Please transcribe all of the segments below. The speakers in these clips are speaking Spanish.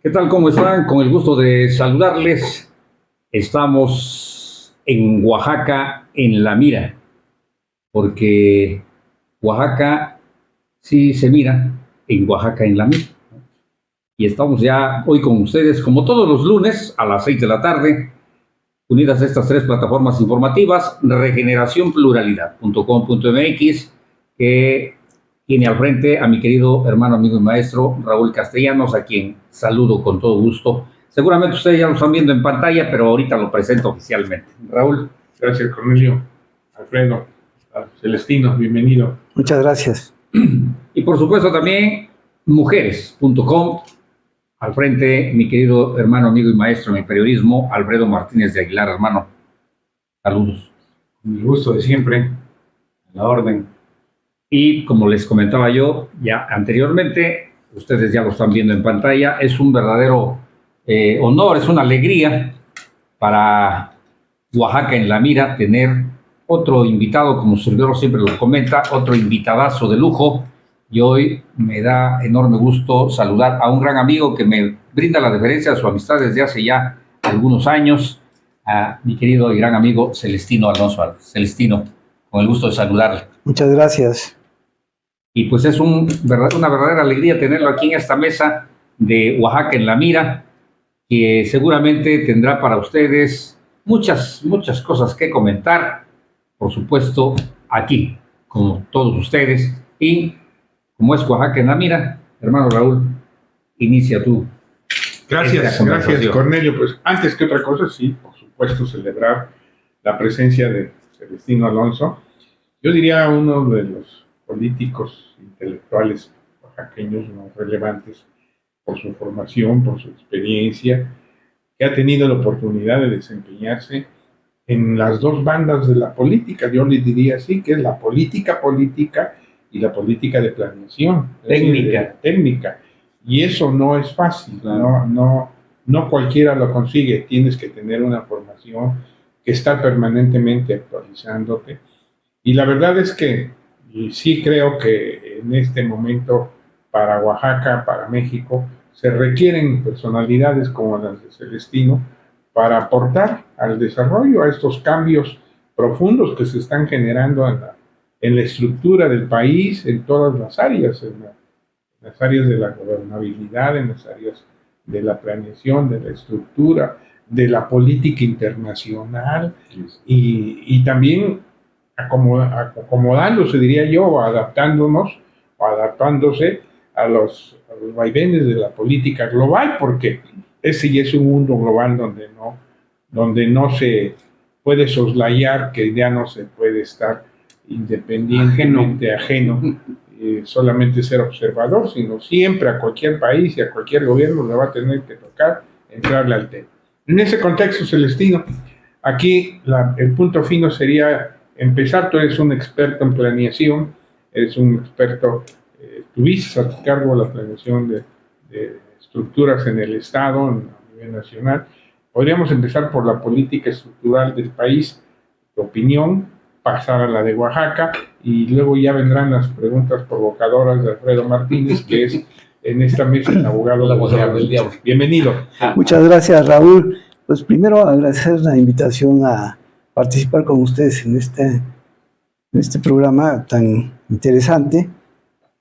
¿Qué tal? ¿Cómo están? Con el gusto de saludarles. Estamos en Oaxaca en la mira, porque Oaxaca sí se mira en Oaxaca en la mira. Y estamos ya hoy con ustedes, como todos los lunes, a las 6 de la tarde, unidas a estas tres plataformas informativas, regeneracionpluralidad.com.mx, que tiene al frente a mi querido hermano, amigo y maestro Raúl Castellanos, a quien saludo con todo gusto. Seguramente ustedes ya lo están viendo en pantalla, pero ahorita lo presento oficialmente. Raúl. Gracias, Cornelio. Alfredo, Celestino, bienvenido. Muchas gracias. Y por supuesto también mujeres.com, al frente mi querido hermano, amigo y maestro en el periodismo, Alfredo Martínez de Aguilar, hermano. Saludos. Con el gusto de siempre, a la orden. Y como les comentaba yo ya anteriormente, ustedes ya lo están viendo en pantalla, es un verdadero honor, es una alegría para Oaxaca en la mira tener otro invitado, como su servidor siempre lo comenta, otro invitadazo de lujo. Y hoy me da enorme gusto saludar a un gran amigo que me brinda la deferencia de su amistad desde hace ya algunos años, a mi querido y gran amigo Celestino Alonso. Celestino, con el gusto de saludarle. Muchas gracias. Y pues es una verdadera alegría tenerlo aquí en esta mesa de Oaxaca en la mira, que seguramente tendrá para ustedes muchas cosas que comentar, por supuesto, aquí, como todos ustedes. Y como es Oaxaca en la mira, hermano Raúl, inicia tú. Gracias, Cornelio. Pues antes que otra cosa, sí, por supuesto, celebrar la presencia de Celestino Alonso. Yo diría uno de los políticos intelectuales oaxaqueños más relevantes por su formación, por su experiencia, que ha tenido la oportunidad de desempeñarse en las dos bandas de la política. Yo le diría así, que es la política y la política de planeación. Técnica. Y eso no es fácil, claro. No cualquiera lo consigue. Tienes que tener una formación, que estar permanentemente actualizándote. Y la verdad es que sí creo que en este momento para Oaxaca, para México, se requieren personalidades como las de Celestino para aportar al desarrollo, a estos cambios profundos que se están generando en la estructura del país, en todas las áreas, en las áreas de la gobernabilidad, en las áreas de la planeación, de la estructura, de la política internacional y también acomodándose, diría yo, adaptándose a los vaivenes de la política global, porque ese ya es un mundo global donde no se puede soslayar, que ya no se puede estar independientemente ajeno solamente ser observador, sino siempre a cualquier país y a cualquier gobierno le va a tener que tocar entrarle al tema. En ese contexto, Celestino, aquí el punto fino sería empezar. Tú eres un experto en planeación, eres un experto, tuviste a tu cargo la planeación de estructuras en el Estado, a nivel nacional. Podríamos empezar por la política estructural del país, tu opinión, pasar a la de Oaxaca, y luego ya vendrán las preguntas provocadoras de Alfredo Martínez, que es en esta mesa el abogado del diablo. Bienvenido. Muchas gracias, Raúl. Pues primero agradecer la invitación a participar con ustedes en este programa tan interesante,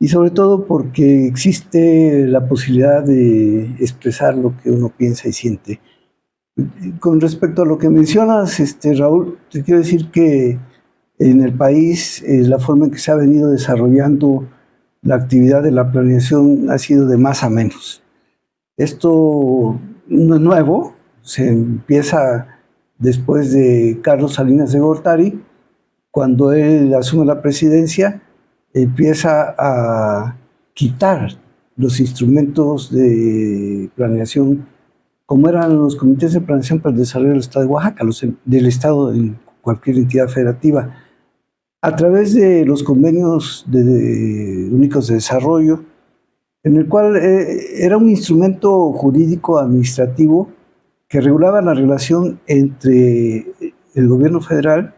y sobre todo porque existe la posibilidad de expresar lo que uno piensa y siente. Con respecto a lo que mencionas, Raúl, te quiero decir que en el país la forma en que se ha venido desarrollando la actividad de la planeación ha sido de más a menos. Esto no es nuevo, se empieza después de Carlos Salinas de Gortari. Cuando él asume la presidencia, empieza a quitar los instrumentos de planeación, como eran los comités de planeación para el desarrollo del Estado de Oaxaca, del Estado en cualquier entidad federativa, a través de los convenios únicos de desarrollo, en el cual era un instrumento jurídico administrativo que regulaba la relación entre el gobierno federal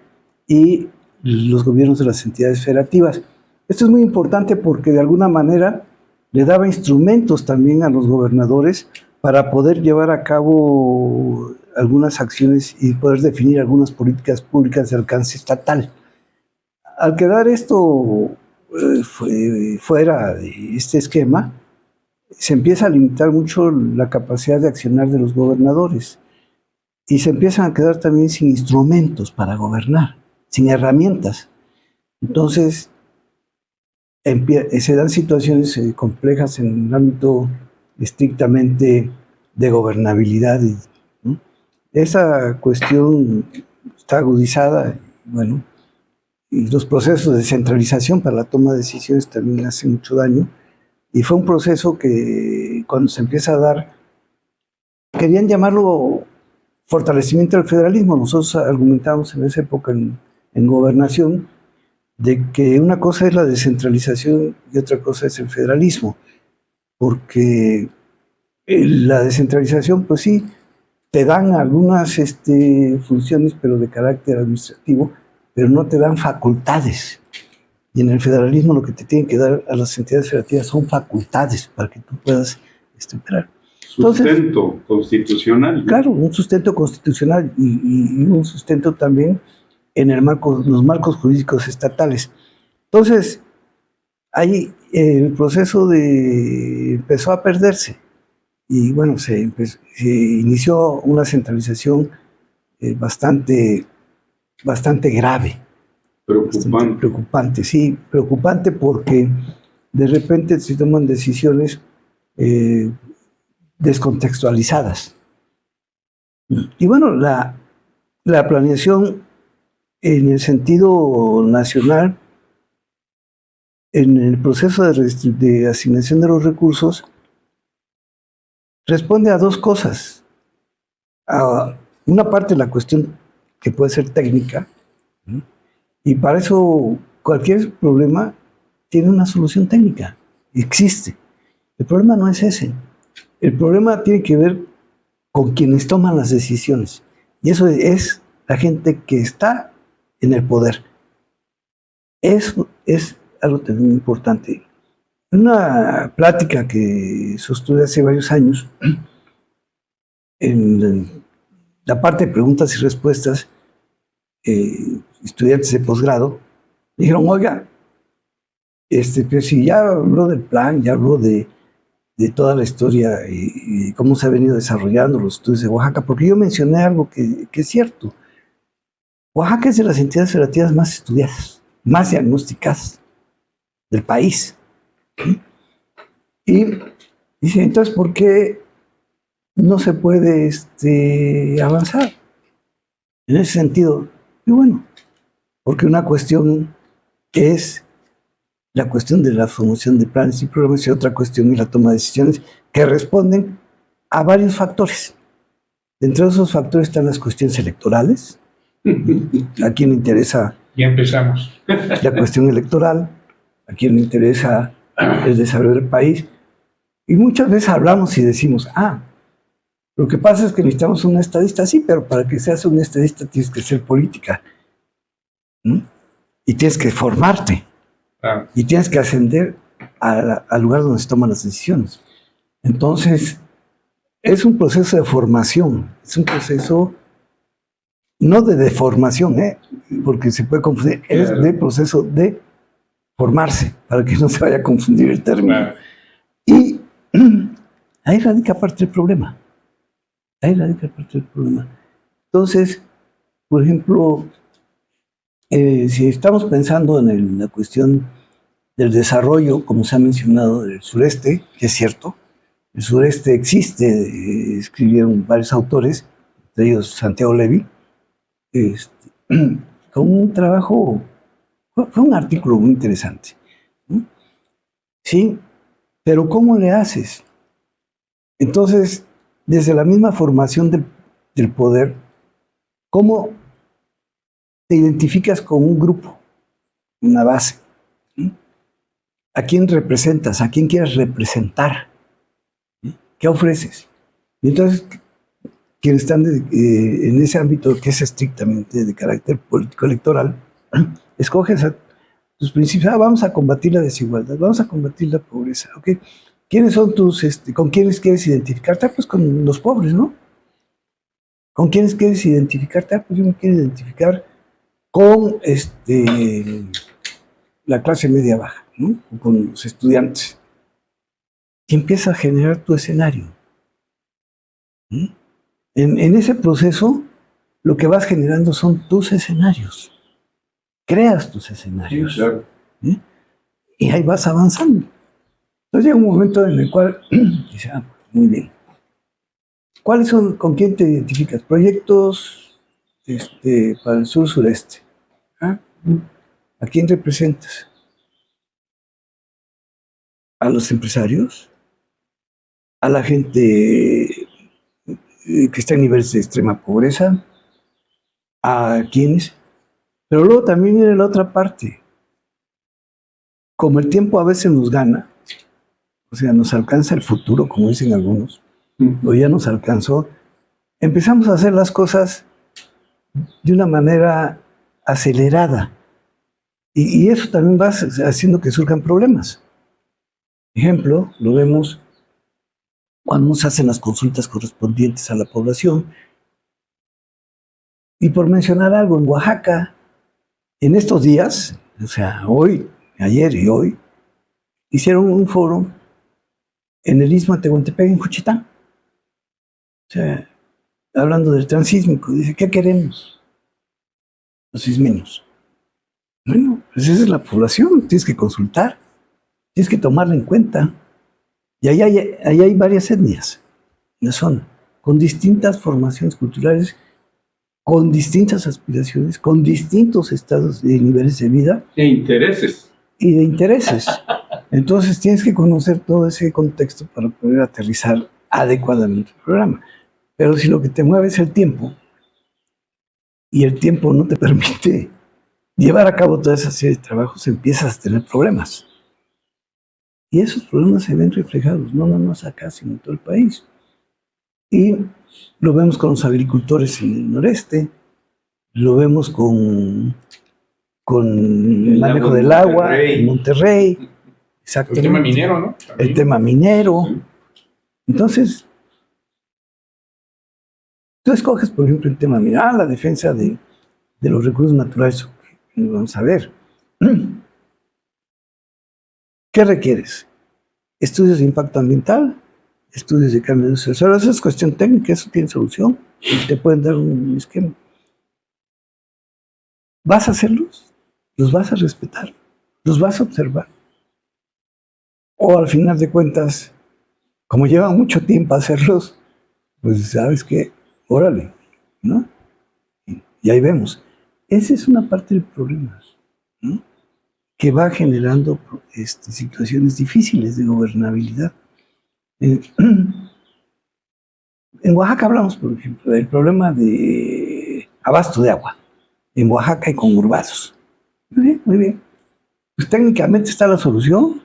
y los gobiernos de las entidades federativas. Esto es muy importante porque de alguna manera le daba instrumentos también a los gobernadores para poder llevar a cabo algunas acciones y poder definir algunas políticas públicas de alcance estatal. Al quedar esto fuera de este esquema, se empieza a limitar mucho la capacidad de accionar de los gobernadores y se empiezan a quedar también sin instrumentos para gobernar, sin herramientas. Entonces, se dan situaciones complejas en el ámbito estrictamente de gobernabilidad. ¿No? Esa cuestión está agudizada, bueno, y los procesos de centralización para la toma de decisiones también hacen mucho daño. Y fue un proceso que cuando se empieza a dar, querían llamarlo fortalecimiento del federalismo. Nosotros argumentamos en esa época en gobernación de que una cosa es la descentralización y otra cosa es el federalismo, porque la descentralización, pues sí, te dan algunas funciones, pero de carácter administrativo, pero no te dan facultades. Y en el federalismo lo que te tienen que dar a las entidades federativas son facultades para que tú puedas operar. Sustento constitucional. Claro, un sustento constitucional y un sustento también en los marcos jurídicos estatales. Entonces, ahí el proceso empezó a perderse y bueno, se inició una centralización bastante grave. Preocupante, sí, preocupante porque de repente se toman decisiones descontextualizadas. Y bueno, la planeación en el sentido nacional, en el proceso de asignación de los recursos, responde a dos cosas. A una parte, la cuestión que puede ser técnica, ¿no? Y para eso cualquier problema tiene una solución técnica, existe. El problema no es ese. El problema tiene que ver con quienes toman las decisiones. Y eso es la gente que está en el poder. Eso es algo también importante. En una plática que sostuve hace varios años, en la parte de preguntas y respuestas, estudiantes de posgrado dijeron, oiga, pues si ya habló del plan, ya habló de toda la historia y cómo se ha venido desarrollando los estudios de Oaxaca, porque yo mencioné algo que es cierto. Oaxaca es de las entidades federativas más estudiadas, más diagnosticadas del país. Y dice, entonces, ¿por qué no se puede avanzar en ese sentido? Y bueno, porque una cuestión es la cuestión de la formación de planes y programas y otra cuestión es la toma de decisiones que responden a varios factores. Dentro de esos factores están las cuestiones electorales. ¿A quién le interesa? Ya empezamos. La cuestión electoral, a quién le interesa el desarrollo del país. Y muchas veces hablamos y decimos, lo que pasa es que necesitamos un estadista, sí, pero para que seas un estadista tienes que ser política. Y tienes que formarte. Y tienes que ascender al lugar donde se toman las decisiones. Entonces, es un proceso de formación, es un proceso no de deformación, porque se puede confundir, es de proceso de formarse, para que no se vaya a confundir el término. Claro. Y ahí radica parte del problema. Entonces, por ejemplo, si estamos pensando en la cuestión del desarrollo, como se ha mencionado, del sureste, que es cierto, el sureste existe, escribieron varios autores, entre ellos Santiago Levy, con un trabajo, fue un artículo muy interesante, ¿no? Sí, pero ¿cómo le haces? Entonces, desde la misma formación del poder, ¿cómo te identificas con un grupo, una base? ¿Sí? ¿A quién representas? ¿A quién quieres representar? ¿Sí? ¿Qué ofreces? Y entonces, quienes están en ese ámbito que es estrictamente de carácter político-electoral, escoges a tus principios. Vamos a combatir la desigualdad, vamos a combatir la pobreza. ¿Okay? ¿Quiénes son con quiénes quieres identificarte? Pues con los pobres, ¿no? ¿Con quiénes quieres identificarte? Pues yo me quiero identificar con la clase media baja, ¿no? Con los estudiantes. Y empieza a generar tu escenario. En ese proceso, lo que vas generando son tus escenarios. Creas tus escenarios. Sí, claro. Y ahí vas avanzando. Entonces llega un momento en el cual dice, muy bien. ¿Cuáles son, con quién te identificas? Proyectos para el sur-sureste. ¿A quién representas? ¿A los empresarios? ¿A la gente que está en niveles de extrema pobreza? ¿A quiénes? Pero luego también viene la otra parte. Como el tiempo a veces nos gana, o sea, nos alcanza el futuro, como dicen algunos, o ya nos alcanzó, empezamos a hacer las cosas de una manera acelerada. Y eso también va haciendo que surjan problemas. Ejemplo, lo vemos cuando se hacen las consultas correspondientes a la población. Y por mencionar algo, en Oaxaca, en estos días, o sea, hoy, ayer y hoy, hicieron un foro en el Istmo de Tehuantepec, en Juchitán. O sea, hablando del transísmico, dice, ¿qué queremos los ismeños? Bueno, pues esa es la población, tienes que consultar, tienes que tomarla en cuenta. Y ahí hay varias etnias en la zona, con distintas formaciones culturales, con distintas aspiraciones, con distintos estados de niveles de vida. E intereses. Y de intereses. Entonces tienes que conocer todo ese contexto para poder aterrizar adecuadamente el programa. Pero si lo que te mueve es el tiempo, y el tiempo no te permite llevar a cabo toda esa serie de trabajos, empiezas a tener problemas. Y esos problemas se ven reflejados, no nada más acá, sino en todo el país. Y lo vemos con los agricultores en el noreste, lo vemos con el manejo del agua en Monterrey. Exactamente. El tema minero, ¿no? También. El tema minero. Sí. Entonces, tú escoges, por ejemplo, el tema minero, la defensa de los recursos naturales. Vamos a ver. ¿Qué requieres? Estudios de impacto ambiental, estudios de cambio de uso del suelo. Eso es cuestión técnica, eso tiene solución. Te pueden dar un esquema. ¿Vas a hacerlos? ¿Los vas a respetar? ¿Los vas a observar? O al final de cuentas, como lleva mucho tiempo hacerlos, pues sabes que, órale, ¿no? Y ahí vemos. Esa es una parte del problema, ¿no? Que va generando situaciones difíciles de gobernabilidad. En Oaxaca hablamos, por ejemplo, del problema de abasto de agua, en Oaxaca y conurbados. Muy bien, muy bien. Pues técnicamente está la solución.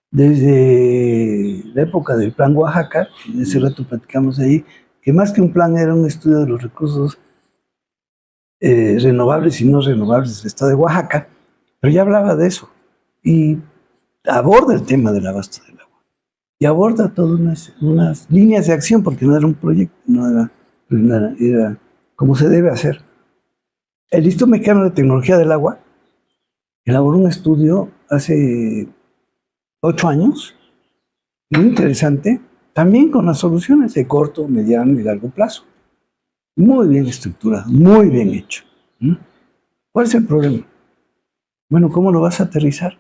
Desde la época del Plan Oaxaca, y ese rato platicamos ahí, que más que un plan era un estudio de los recursos renovables y no renovables del estado de Oaxaca, pero ya hablaba de eso. Y aborda el tema del abasto del agua. Y aborda todas unas líneas de acción, porque no era un proyecto, era como se debe hacer. El Instituto Mexicano de Tecnología del Agua elaboró un estudio hace 8 años, muy interesante, también con las soluciones de corto, mediano y largo plazo. Muy bien estructurado, muy bien hecho. ¿Cuál es el problema? Bueno, ¿cómo lo vas a aterrizar?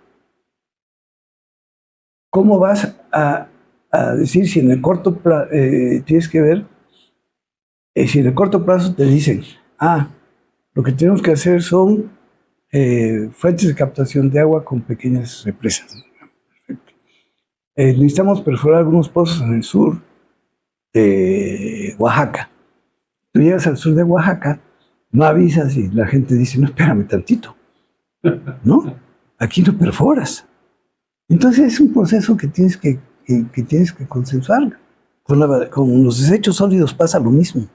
¿Cómo vas a decir si en el corto plazo, tienes que ver, si en el corto plazo te dicen, lo que tenemos que hacer son fuentes de captación de agua con pequeñas represas. Perfecto. Necesitamos perforar algunos pozos en el sur de Oaxaca. Tú llegas al sur de Oaxaca, no avisas y la gente dice, no, espérame tantito. ¿No? Aquí no perforas. Entonces es un proceso que tienes que consensuar. Con los desechos sólidos pasa lo mismo.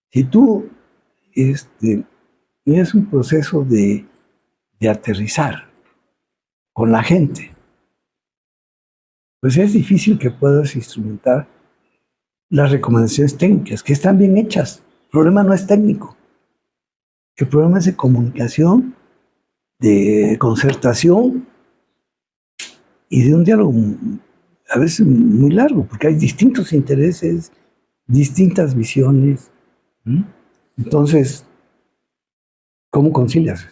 Si tú es un proceso de aterrizar, con la gente, pues es difícil que puedas instrumentar las recomendaciones técnicas, que están bien hechas. El problema no es técnico. El problema es de comunicación, de concertación y de un diálogo a veces muy largo, porque hay distintos intereses, distintas visiones. Entonces, ¿cómo concilias?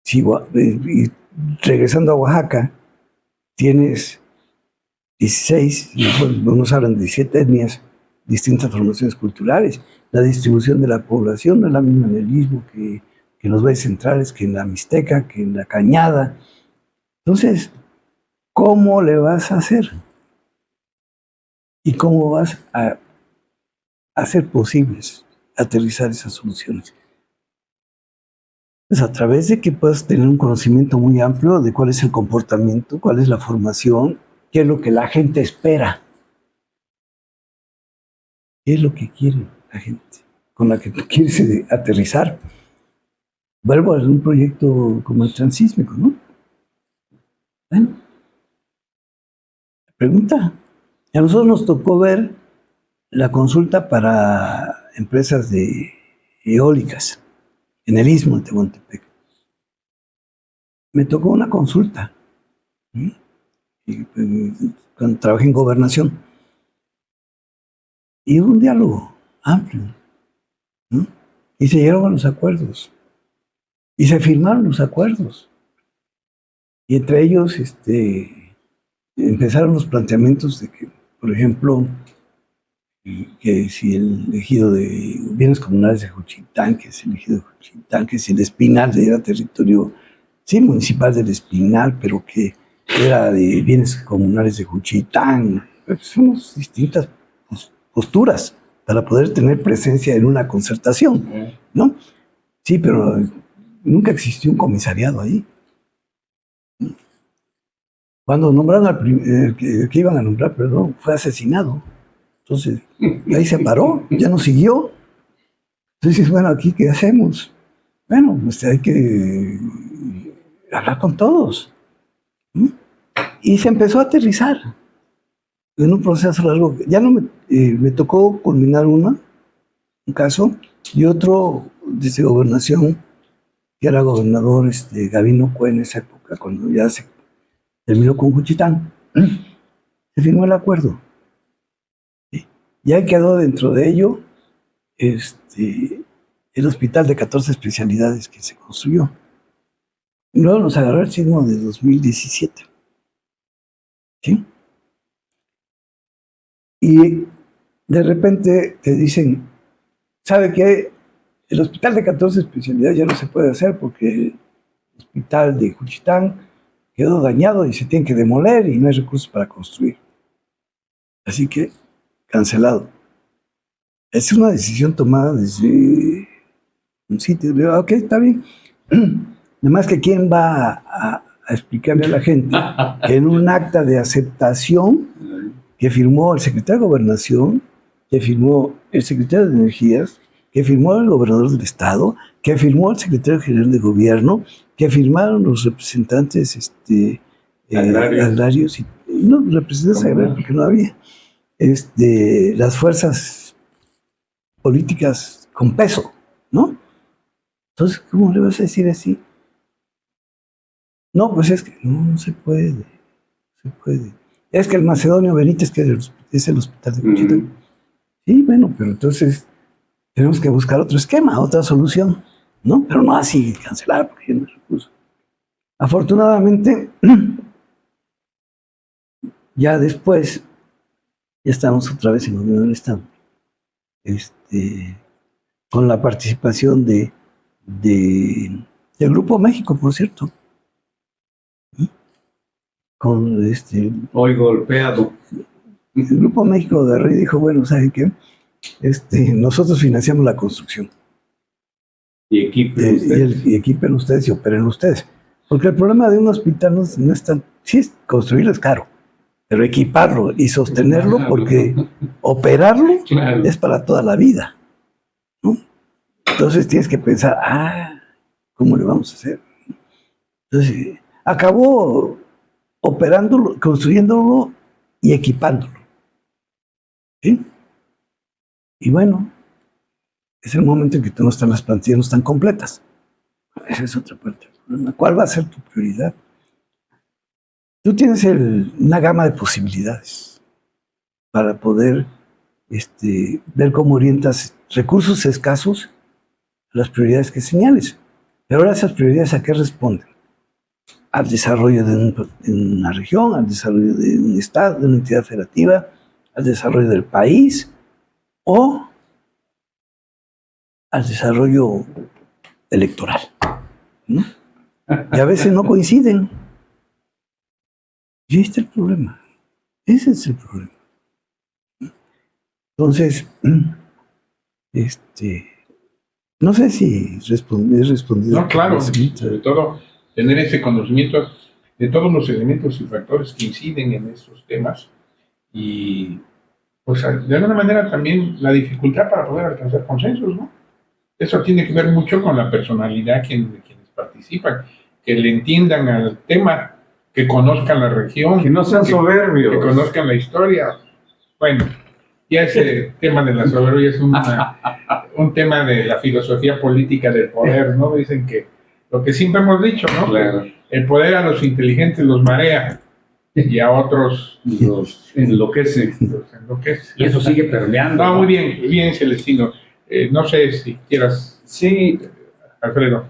Si, y regresando a Oaxaca, tienes 16, unos hablan de 17 etnias, distintas formaciones culturales. La distribución de la población no es la misma en el Istmo que en los valles centrales, que en la Mixteca, que en la Cañada. Entonces, ¿cómo le vas a hacer? ¿Y cómo vas a hacer posibles aterrizar esas soluciones? Pues a través de que puedas tener un conocimiento muy amplio de cuál es el comportamiento, cuál es la formación, qué es lo que la gente espera, qué es lo que quiere la gente con la que tú quieres aterrizar. Vuelvo a un proyecto como el transísmico, ¿no? Bueno, pregunta. A nosotros nos tocó ver la consulta para empresas de eólicas en el Istmo de Tehuantepec. Me tocó una consulta, ¿sí? Cuando trabajé en gobernación. Y hubo un diálogo amplio, ¿no? Y se llegaron a los acuerdos. Y se firmaron los acuerdos. Y entre ellos empezaron los planteamientos de que, por ejemplo, que si el ejido de bienes comunales de Juchitán, que es el ejido de Juchitán, que si el Espinal era territorio, sí, municipal del Espinal, pero que era de bienes comunales de Juchitán. Son distintas posturas para poder tener presencia en una concertación, ¿no? Sí, pero nunca existió un comisariado ahí. Cuando nombraron al que iban a nombrar, perdón, fue asesinado. Entonces, ahí se paró, ya no siguió. Entonces, bueno, ¿aquí qué hacemos? Bueno, pues hay que hablar con todos. Y se empezó a aterrizar en un proceso largo. Ya no me tocó culminar un caso, y otro desde gobernación, que era gobernador Gabino Cue en esa época, cuando ya se terminó con Juchitán. Se firmó el acuerdo. Ya quedó dentro de ello el hospital de 14 especialidades que se construyó. Luego nos agarró el sismo de 2017. ¿Sí? Y de repente te dicen, ¿sabe qué? El hospital de 14 especialidades ya no se puede hacer porque el hospital de Juchitán quedó dañado y se tiene que demoler y no hay recursos para construir. Así que, cancelado. Es una decisión tomada desde un sitio. Ok, está bien. Además que quién va a explicarle a la gente que en un acta de aceptación que firmó el secretario de Gobernación, que firmó el secretario de Energías, que firmó el gobernador del estado, que firmó el secretario general de gobierno, que firmaron los representantes agrarios y no representantes agrarios porque no había, las fuerzas políticas con peso, ¿no? Entonces, ¿cómo le vas a decir así? No, pues es que no se puede. Es que el Macedonio Benítez, que es el hospital de Juchitán. Sí, bueno, pero entonces tenemos que buscar otro esquema, otra solución, ¿no? Pero no así cancelar, porque no hay recursos. Afortunadamente, ya después, ya estamos otra vez en el gobierno del estado, con la participación del Grupo México, por cierto. Con hoy golpeado. El Grupo México de Rey dijo, bueno, ¿saben qué? Nosotros financiamos la construcción. Y equipen ustedes y operen ustedes. Porque el problema de un hospital no es tan... Sí, construirlo es caro, pero equiparlo y sostenerlo, porque operarlo es para toda la vida, ¿no? Entonces tienes que pensar, ¿cómo le vamos a hacer? Entonces, acabó operándolo, construyéndolo y equipándolo. ¿Sí? Y bueno, es el momento en que no están las plantillas, no están completas. Esa es otra parte del problema. ¿Cuál va a ser tu prioridad? Tú tienes una gama de posibilidades para poder ver cómo orientas recursos escasos a las prioridades que señales. Pero ahora esas prioridades, ¿a qué responden? Al desarrollo de una región, al desarrollo de un estado, de una entidad federativa, al desarrollo del país o al desarrollo electoral, ¿no? Y a veces no coinciden. Y ahí está el problema. Ese es el problema. Entonces, no sé si he respondido. No, claro, sobre todo tener ese conocimiento de todos los elementos y factores que inciden en esos temas y, pues, de alguna manera también la dificultad para poder alcanzar consensos, ¿no? Eso tiene que ver mucho con la personalidad de quienes participan, que le entiendan al tema, que conozcan la región, que no sean soberbios, que conozcan la historia. Bueno, ya ese tema de la soberbia es un tema de la filosofía política del poder, ¿no? Dicen que lo que siempre hemos dicho, ¿no? Claro. El poder a los inteligentes los marea y a otros los enloquece. Y eso sigue permeando. No, muy bien, Celestino. No sé si quieras. Sí, Alfredo.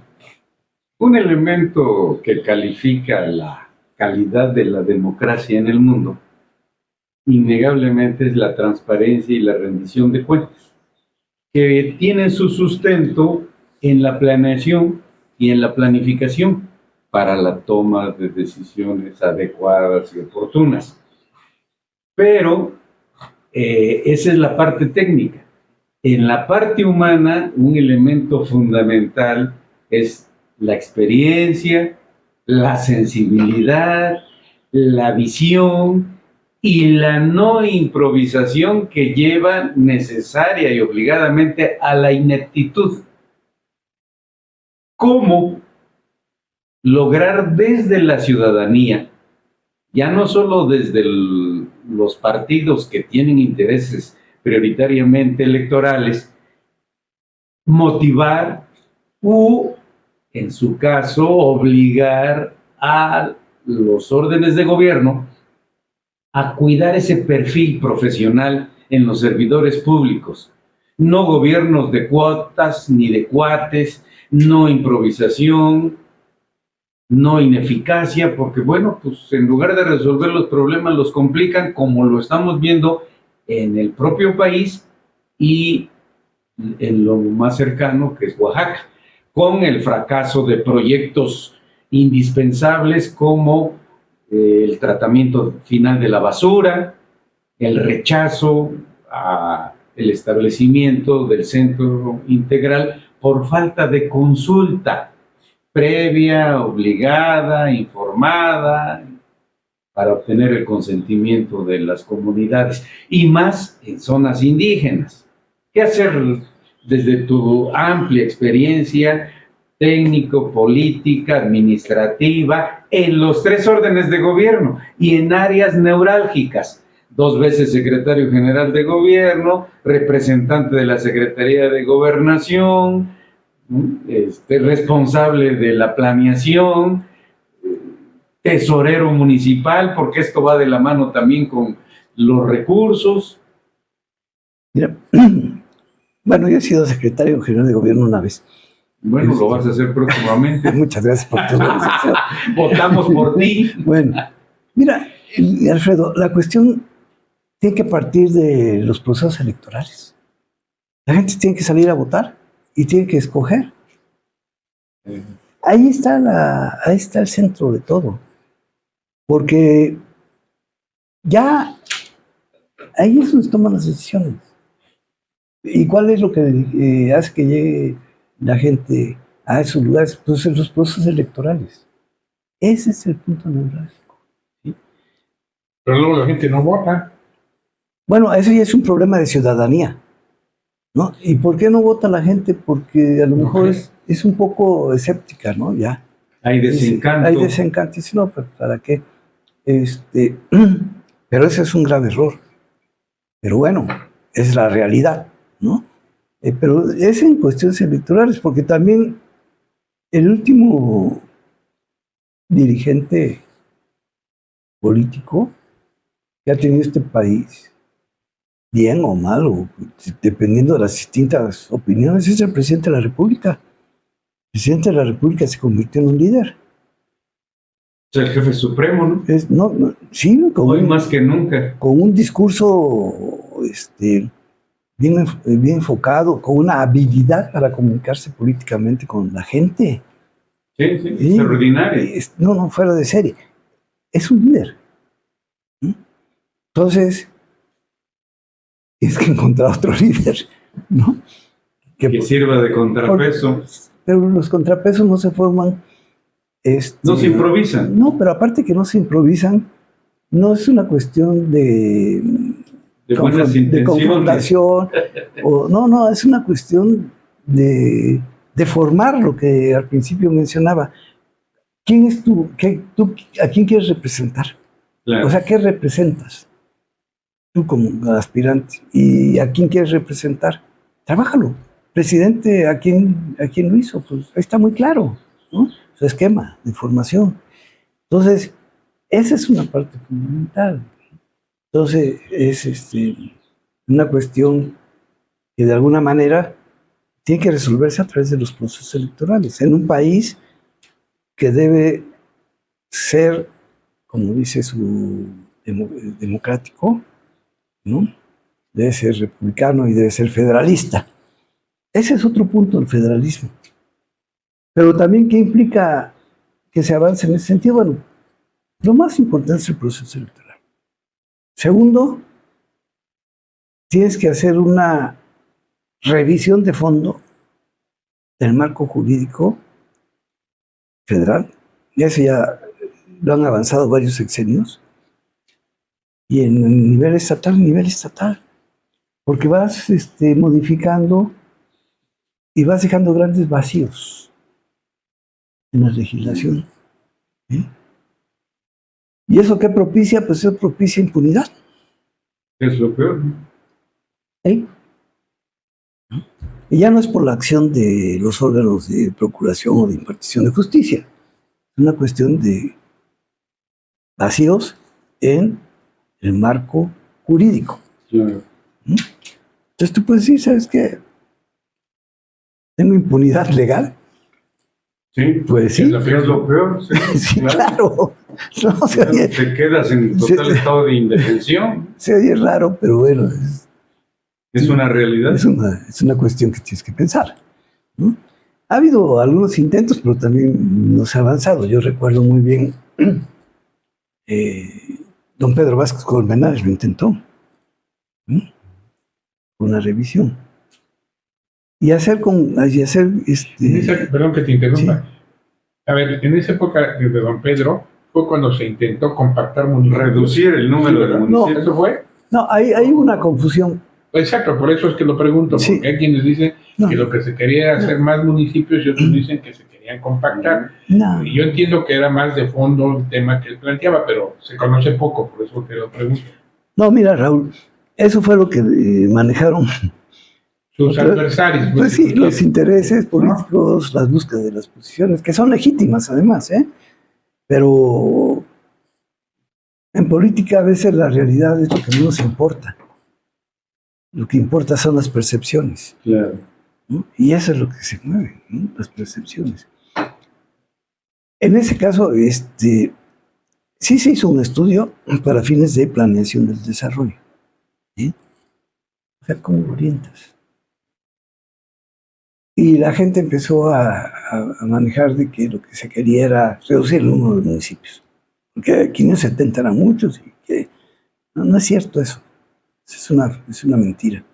Un elemento que califica la calidad de la democracia en el mundo, innegablemente, es la transparencia y la rendición de cuentas, que tienen su sustento en la planeación y en la planificación para la toma de decisiones adecuadas y oportunas. Pero esa es la parte técnica. En la parte humana, un elemento fundamental es la experiencia, la sensibilidad, la visión y la no improvisación que lleva necesaria y obligadamente a la ineptitud. ¿Cómo lograr desde la ciudadanía, ya no solo desde los partidos que tienen intereses prioritariamente electorales, motivar u, en su caso, obligar a los órdenes de gobierno a cuidar ese perfil profesional en los servidores públicos? No gobiernos de cuotas ni de cuates, no improvisación, no ineficacia, porque bueno, pues en lugar de resolver los problemas los complican, como lo estamos viendo en el propio país y en lo más cercano, que es Oaxaca, con el fracaso de proyectos indispensables como el tratamiento final de la basura, el rechazo al establecimiento del centro integral por falta de consulta previa, obligada, informada, para obtener el consentimiento de las comunidades, y más en zonas indígenas. ¿Qué hacer desde tu amplia experiencia técnico, política, administrativa, en los 3 órdenes de gobierno y en áreas neurálgicas? 2 veces secretario general de gobierno, representante de la Secretaría de Gobernación, responsable de la planeación, tesorero municipal, porque esto va de la mano también con los recursos. Mira, bueno, yo he sido secretario general de gobierno una vez. Bueno, lo vas a hacer próximamente. Muchas gracias por tu organización. Votamos por ti. Bueno, mira, Alfredo, la cuestión tiene que partir de los procesos electorales. La gente tiene que salir a votar y tiene que escoger. Ahí está el centro de todo. Porque ya ahí es donde se toman las decisiones. ¿Y cuál es lo que hace que llegue la gente a esos lugares? Pues en los procesos electorales. Ese es el punto neurálgico. ¿Sí? Pero luego la gente no vota. Bueno, eso ya es un problema de ciudadanía, ¿no? ¿Y por qué no vota la gente? Porque a lo mejor es un poco escéptica, ¿no? Ya. Hay desencanto. Hay desencanto. Y si no, pues, ¿para qué? Pero ese es un grave error. Pero bueno, es la realidad, ¿no? Pero es en cuestiones electorales, porque también el último dirigente político que ha tenido este país, bien o mal, o dependiendo de las distintas opiniones, es el presidente de la República. El presidente de la República se convirtió en un líder. O sea, el jefe supremo, ¿no? Sí, hoy más que nunca. Con un discurso bien enfocado, con una habilidad para comunicarse políticamente con la gente. Sí, extraordinario. No, fuera de serie. Es un líder. Entonces, es que encontrar otro líder, ¿no? Que sirva de contrapeso. Pero los contrapesos no se forman. No se improvisan. No, pero aparte que no se improvisan, no es una cuestión de buenas intenciones. De confrontación. No, es una cuestión de formar lo que al principio mencionaba. ¿Quién es tú? ¿A quién quieres representar? Claro. O sea, ¿qué representas? Tú como aspirante. ¿Y a quién quieres representar? Trabájalo. Presidente, ¿a quién lo hizo? Pues ahí está muy claro, ¿no? Su esquema de formación. Entonces, esa es una parte fundamental. Entonces, es una cuestión que de alguna manera tiene que resolverse a través de los procesos electorales. En un país que debe ser, como dice su democrático, ¿no? Debe ser republicano y debe ser federalista. Ese es otro punto del federalismo. Pero también, ¿qué implica que se avance en ese sentido? Bueno, lo más importante es el proceso electoral. Segundo, tienes que hacer una revisión de fondo del marco jurídico federal. Y eso ya lo han avanzado varios sexenios. Y en el nivel estatal. Porque vas modificando y vas dejando grandes vacíos en la legislación. ¿Y eso qué propicia? Pues eso propicia impunidad. Es lo peor. Y ya no es por la acción de los órganos de procuración o de impartición de justicia. Es una cuestión de vacíos en el marco jurídico. Claro. Entonces tú puedes decir, ¿sabes qué? ¿Tengo impunidad legal? Sí, pues sí. Es lo peor. Sí, claro. No, te quedas en total estado de indefensión. Se oye raro, pero bueno. Es una realidad. Es una cuestión que tienes que pensar, ¿no? Ha habido algunos intentos, pero también no se ha avanzado. Yo recuerdo muy bien, don Pedro Vázquez Colmenares lo intentó, una revisión. Y hacer perdón que te interrumpa. Sí. A ver, en esa época de don Pedro fue cuando se intentó compactar municipios. Reducir el número de municipios. ¿Eso fue? No, hay una confusión. Exacto, por eso es que lo pregunto, Sí. porque hay quienes dicen que lo que se quería era hacer más municipios y otros dicen que se querían compactar. No. Y yo entiendo que era más de fondo el tema que él planteaba, pero se conoce poco, por eso que lo pregunto. No, mira, Raúl, eso fue lo que manejaron sus adversarios. Pues sí, los intereses políticos, las búsquedas de las posiciones, que son legítimas además, pero en política a veces la realidad es lo que menos importa. Lo que importa son las percepciones. Claro. ¿No? Y eso es lo que se mueve, ¿no? Las percepciones. En ese caso, sí se hizo un estudio para fines de planeación del desarrollo. O sea, ¿cómo orientas? Y la gente empezó a manejar de que lo que se quería era reducir el número de municipios. Porque 570 eran muchos y que no es cierto eso. Es una mentira.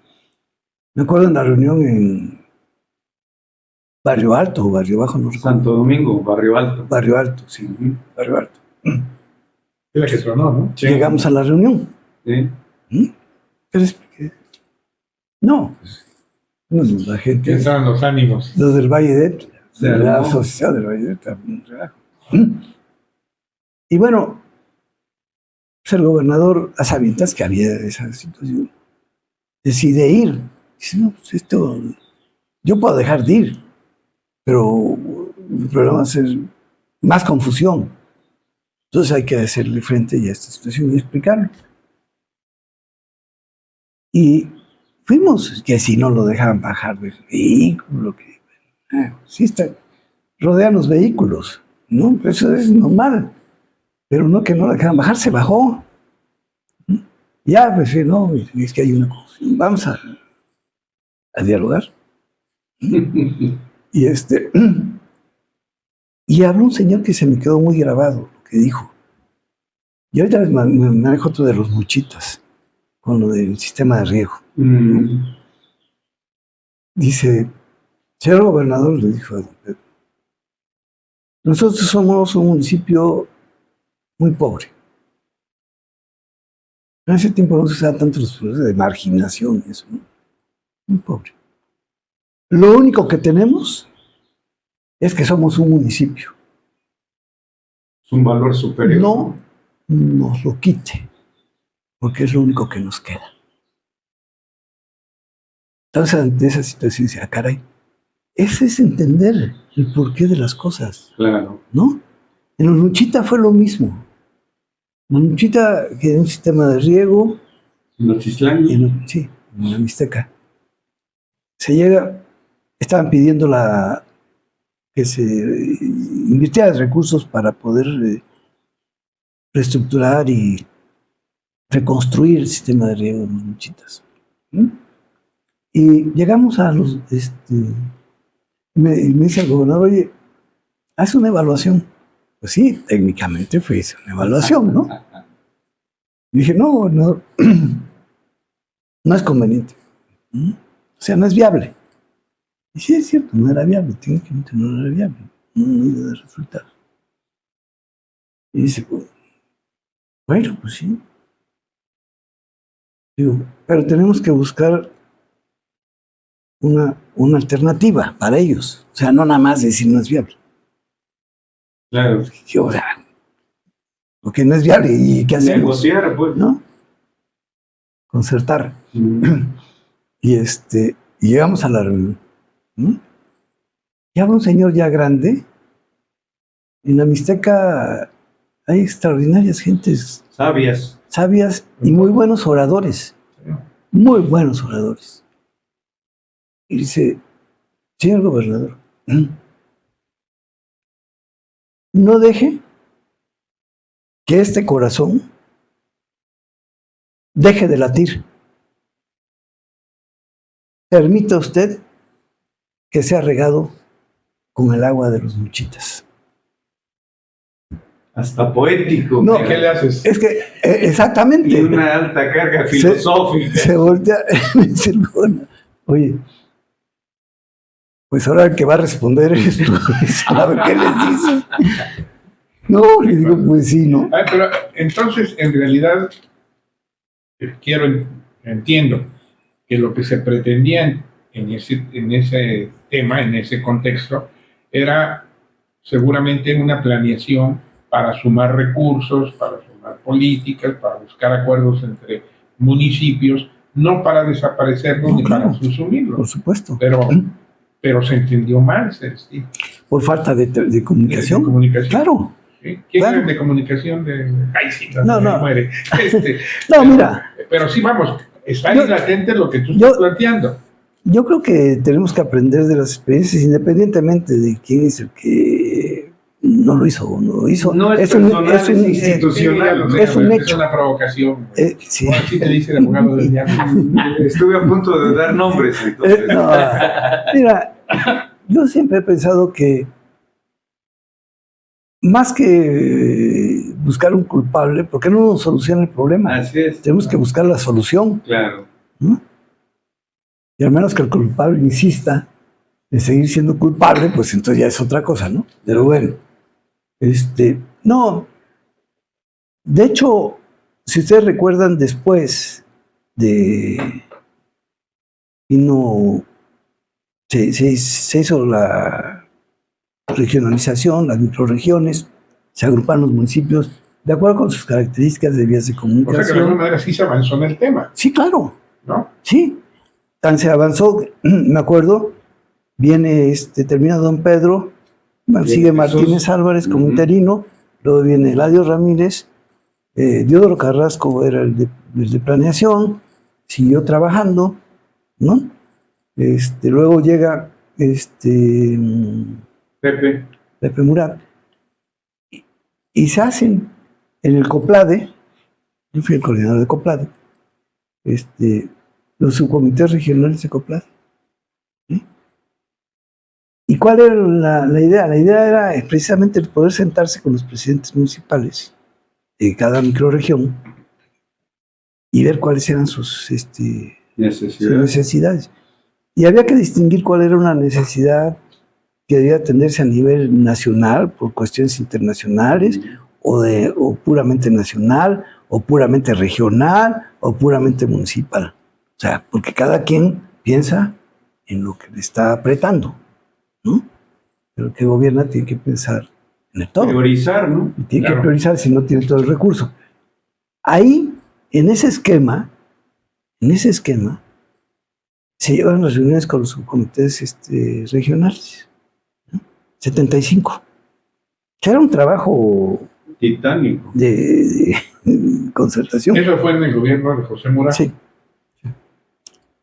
Me acuerdo en la reunión en Barrio Alto o Barrio Bajo, no recuerdo. Santo Domingo, Barrio Alto. Barrio Alto, sí. Barrio Alto. Es la que sonó, ¿no? Sí. Llegamos a la reunión. Sí. Pero no, la gente. ¿Quién estaban los ánimos? Los del Valle de Etla, de la asociación del Valle de Etla, un relajo. Y bueno, pues el gobernador, a sabiendas que había esa situación, decide ir. Dice, no, pues esto, yo puedo dejar de ir, pero el problema va a ser más confusión. Entonces hay que hacerle frente a esta situación y explicarlo. Y fuimos, que si no lo dejaban bajar del vehículo, que sí está, rodean los vehículos, ¿no? Eso es normal, pero no que no lo dejaban bajar, se bajó. Ya, pues no, es que hay una confusión, vamos a dialogar. Y y habló un señor que se me quedó muy grabado, lo que dijo. Y ahorita me manejo otro de los muchitas, con lo del sistema de riego. Dice, señor gobernador, le dijo a don Pedro, nosotros somos un municipio muy pobre. En ese tiempo no se usaban tanto los problemas de marginación, eso, ¿no? Muy pobre. Lo único que tenemos es que somos un municipio. Es un valor superior. No nos lo quite, porque es lo único que nos queda. Entonces, ante esa situación, dice, caray, ese es entender el porqué de las cosas. Claro. ¿No? En los Luchita fue lo mismo. En los Luchita, que era un sistema de riego. ¿En los Chislán? Sí, en la Mixteca. Se llega, estaban pidiendo que se invirtiera recursos para poder reestructurar y reconstruir el sistema de riego en los Luchitas. Y llegamos a los... me dice el gobernador, oye, haz una evaluación. Pues sí, técnicamente fue una evaluación, ¿no? Y dije, no, no es conveniente. O sea, no es viable. Y sí, es cierto, no era viable, técnicamente no era viable. No iba a dar resultados. Y dice, bueno, pues sí. Digo, pero tenemos que buscar una alternativa para ellos. O sea, no nada más decir no es viable. Claro. O sea, porque no es viable. ¿Y qué hacemos? Negociar, pues. ¿No? Concertar. Y llegamos a la reunión. Ya un señor ya grande. En la Mixteca hay extraordinarias gentes. Sabias y muy buenos oradores. Muy buenos oradores. Y dice, señor gobernador, no deje que este corazón deje de latir. Permita usted que sea regado con el agua de los Luchitas. Hasta poético. No, ¿qué le haces? Es que, exactamente. Y una alta carga filosófica. Se voltea y me dice, oye, pues ahora el que va a responder es tú. A ver qué les dices. No, le digo, pues sí, ¿no? Pero entonces, en realidad, entiendo que lo que se pretendía en ese tema, en ese contexto, era seguramente una planeación para sumar recursos, para sumar políticas, para buscar acuerdos entre municipios, no para desaparecerlos ni para susumirlos. Por supuesto. Pero se entendió mal, por falta de comunicación. De comunicación. Claro. ¿Sí? ¿Quién es de comunicación de... Ay, sí, no. Muere. Mira. Pero sí, vamos, está ahí latente lo que tú estás planteando. Yo creo que tenemos que aprender de las experiencias independientemente de quién es el que no lo hizo o no lo hizo. No es personal, es institucional. Es un hecho. Es una provocación. Sí. Así te dice el abogado del diablo. Estuve a punto de dar nombres. Entonces. Mira, yo siempre he pensado que más que buscar un culpable, porque no nos soluciona el problema. Así es. Tenemos que buscar la solución. Claro. Y al menos que el culpable insista en seguir siendo culpable, pues entonces ya es otra cosa, ¿no? Pero bueno, no. De hecho, si ustedes recuerdan, después se hizo la regionalización, las microrregiones, se agruparon los municipios de acuerdo con sus características de vías de O comunicación. sea que de alguna manera sí se avanzó en el tema, Sí, claro, ¿no? sí. Tan se avanzó, me acuerdo, termina Don Pedro, bueno, sigue Martínez Álvarez como interino, luego viene Eladio Ramírez, Diodoro Carrasco era el de planeación, siguió trabajando, ¿no? Luego llega Pepe Murat, y se hacen en el COPLADE, yo fui el coordinador de COPLADE, los subcomités regionales de COPLADE. ¿Sí? ¿Y cuál era la idea? La idea era precisamente el poder sentarse con los presidentes municipales de cada microrregión y ver cuáles eran sus necesidades. Y había que distinguir cuál era una necesidad que debía atenderse a nivel nacional por cuestiones internacionales, o puramente nacional, o puramente regional, o puramente municipal. O sea, porque cada quien piensa en lo que le está apretando, ¿no? Pero el que gobierna tiene que pensar en el todo. Priorizar, ¿no? Y tiene que priorizar si no tiene todo el recurso. Ahí, en ese esquema, se llevan las reuniones con los subcomités regionales. 75. Que era un trabajo titánico de concertación. Eso fue en el gobierno de José Murat. Sí.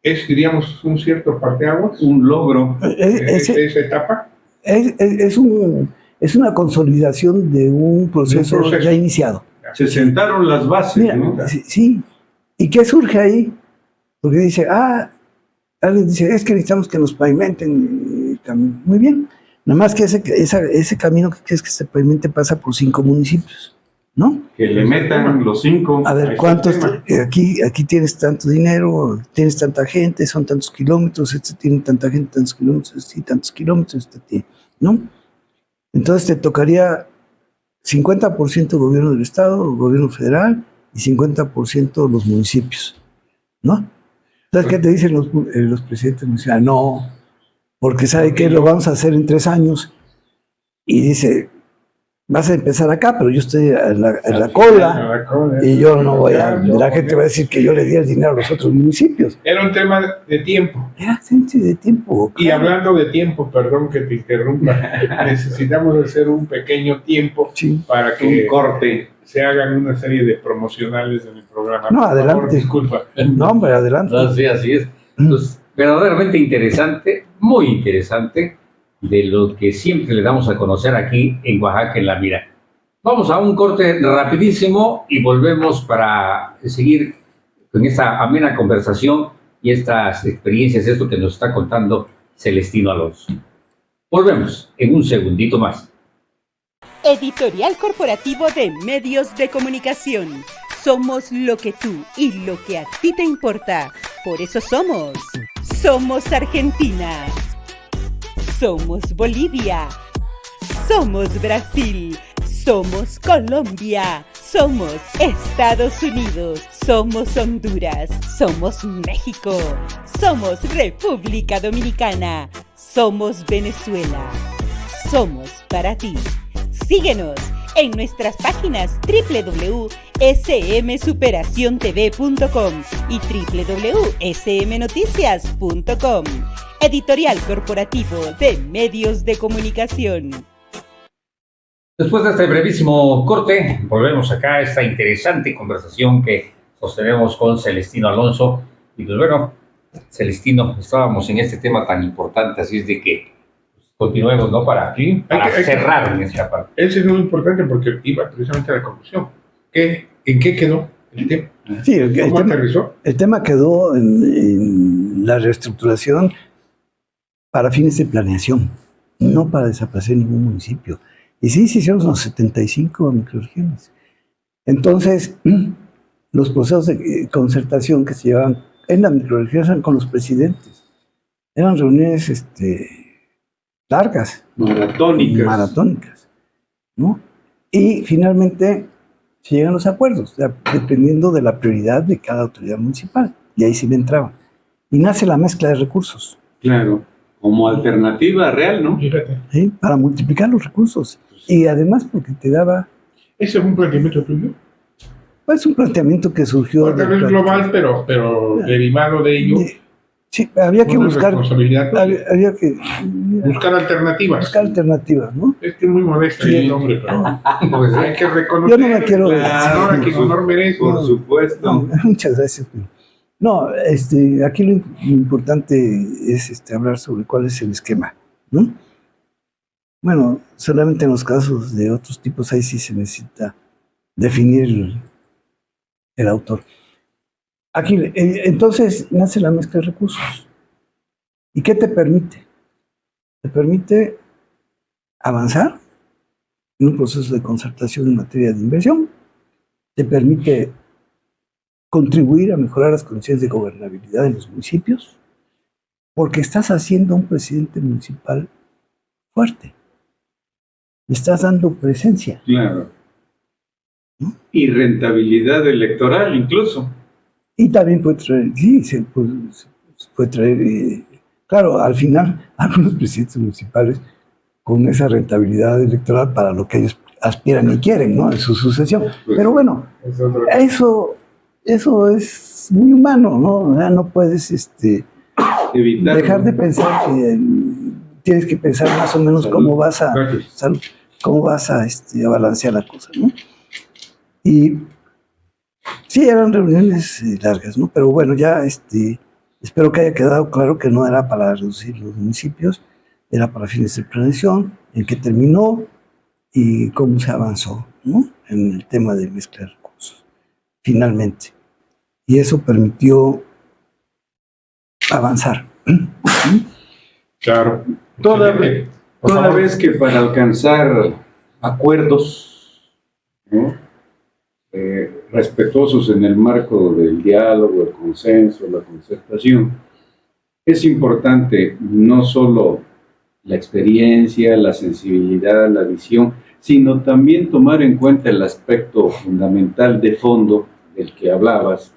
Es, diríamos, un cierto parteaguas. Un logro. Esa etapa. Es una consolidación de un proceso ya iniciado. Se sentaron las bases. Mira, ¿no? Sí. ¿Y qué surge ahí? Porque dice, alguien dice, es que necesitamos que nos pavimenten. Muy bien. Nada más que ese camino que es que se pavimente pasa por 5 municipios, ¿no? Que le metan los 5. A ver, ¿cuántos? Aquí tienes tanto dinero, tienes tanta gente, son tantos kilómetros, tiene tanta gente, tantos kilómetros, y tantos kilómetros, tiene, ¿no? Entonces te tocaría 50% gobierno del Estado, gobierno federal, y 50% los municipios, ¿no? Entonces, ¿qué te dicen los presidentes municipales? No, porque sabe que lo vamos a hacer en 3 años. Y dice, vas a empezar acá, pero yo estoy en la cola, y yo no voy a... La gente va a decir que yo le di el dinero a los otros municipios. Era un tema de tiempo. Era de tiempo. Y hablando de tiempo, perdón que te interrumpa, necesitamos hacer un pequeño tiempo para que un corte. Se hagan una serie de promocionales en el programa. No, adelante. Por favor, disculpa. No, hombre, adelante. No, sí, así es. Pues, verdaderamente interesante, muy interesante, de lo que siempre le damos a conocer aquí en Oaxaca en la Mira. Vamos a un corte rapidísimo y volvemos para seguir con esta amena conversación y estas experiencias, esto que nos está contando Celestino Alonso. Volvemos en un segundito más. Editorial Corporativo de Medios de Comunicación. Somos lo que tú y lo que a ti te importa. Por eso somos. Somos Argentina. Somos Bolivia. Somos Brasil. Somos Colombia. Somos Estados Unidos. Somos Honduras. Somos México. Somos República Dominicana. Somos Venezuela. Somos para ti. Síguenos en nuestras páginas www.smsuperaciontv.com y www.smnoticias.com. Editorial Corporativo de Medios de Comunicación. Después de este brevísimo corte, volvemos acá a esta interesante conversación que sostenemos con Celestino Alonso. Y pues bueno, Celestino, estábamos en este tema tan importante, así es de que continuemos, ¿no? Para cerrar en esta parte. Eso es muy importante porque iba precisamente a la conclusión. ¿En qué quedó el tema? Sí, ¿Cómo aterrizó? El tema quedó en la reestructuración para fines de planeación, no para desaparecer ningún municipio. Y sí, se hicieron los 75 microrregiones. Entonces, los procesos de concertación que se llevaban en la microrregión eran con los presidentes. Eran reuniones largas, maratónicas, ¿no? Y finalmente se llegan los acuerdos, dependiendo de la prioridad de cada autoridad municipal, y ahí sí le entraba. Y nace la mezcla de recursos. Claro. Como alternativa real, ¿no? Fíjate. ¿sí? Para multiplicar los recursos. Y además porque te daba... ¿Ese es un planteamiento tuyo? Pues un planteamiento que surgió... Tal vez global, pero derivado de ello. Sí, había que buscar... Había que... Buscar alternativas. Buscar alternativas, ¿no? Es que es muy modesto el hombre, pero pues hay que reconocer. Yo no me quiero... Claro, que su honor merece. Por supuesto. No, muchas gracias. No, aquí lo importante es hablar sobre cuál es el esquema, ¿no? Bueno, solamente en los casos de otros tipos ahí sí se necesita definir el autor. Aquí, entonces, nace la mezcla de recursos. ¿Y qué te permite? Te permite avanzar en un proceso de concertación en materia de inversión, te permite contribuir a mejorar las condiciones de gobernabilidad en los municipios, porque estás haciendo un presidente municipal fuerte. Le estás dando presencia. Claro. ¿No? Y rentabilidad electoral incluso. Y también puede traer, sí, se puede traer, claro, al final, algunos presidentes municipales con esa rentabilidad electoral para lo que ellos aspiran y quieren, ¿no? En su sucesión. Pero bueno, eso es muy humano, ¿no? O sea, no puedes evitar dejar de pensar que tienes que pensar más o menos cómo vas a balancear la cosa, ¿no? Y sí, eran reuniones largas, ¿no? Pero bueno, ya espero que haya quedado claro que no era para reducir los municipios, era para fines de planeación, en qué terminó y cómo se avanzó, ¿no? En el tema de mezcla de recursos, finalmente. Y eso permitió avanzar. Claro. Toda vez que para alcanzar acuerdos, ¿no? Respetuosos en el marco del diálogo, el consenso, la concertación, es importante no solo la experiencia, la sensibilidad, la visión, sino también tomar en cuenta el aspecto fundamental de fondo del que hablabas,